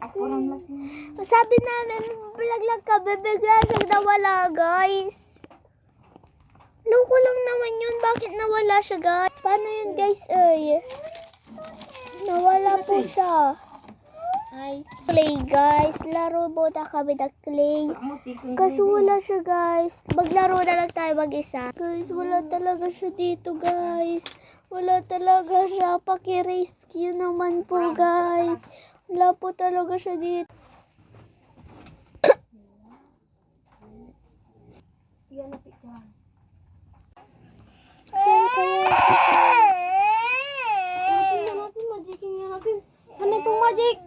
Ako lang lasing. Sabi namin, vlog lang kami, bigla siyang nawala, guys. Loko lang naman yun. Bakit nawala siya, guys? Paano yun, guys, ay? Nawala po siya. Ay. Clay, guys. Laro muna kami ng clay. Kaso wala siya, guys. Maglaro na lang tayo mag-isa. Guys, wala talaga siya dito, guys. Wala talaga siya. Paki-rescue naman po, guys. Wala po talaga siya dito. Yan na picturean. Saan kaya siya? Natin, magicking yan natin. Ano itong magic?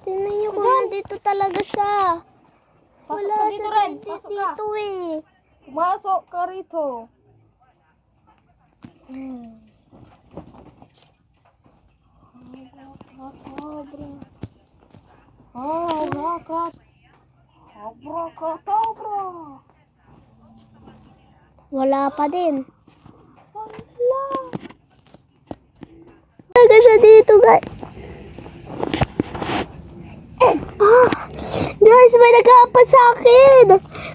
Tingnan niyo kung nandito talaga siya. Pasok Wala ka dito, siya Ren. dito, Pasok ka. dito eh. Pumasok ka rito. Abracadabra. Wala pa din. Talaga siya dito, guys. Guys, may nag-aapas sa akin.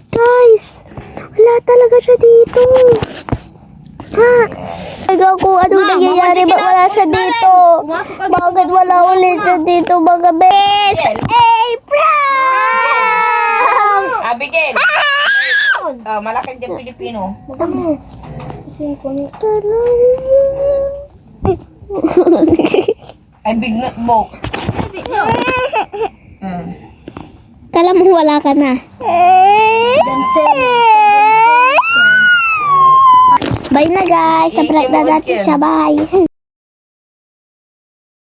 Guys, wala talaga siya dito. Talaga kung ano nangyayari, ba't wala siya dito? Bakit wala ulit siya dito, mga bes? Hey, prank! Abigail! Malaking diyang Pilipino. Ay, big notebook. Kala mo wala ka na. Bye na guys. Sa prank na natin siya. Bye.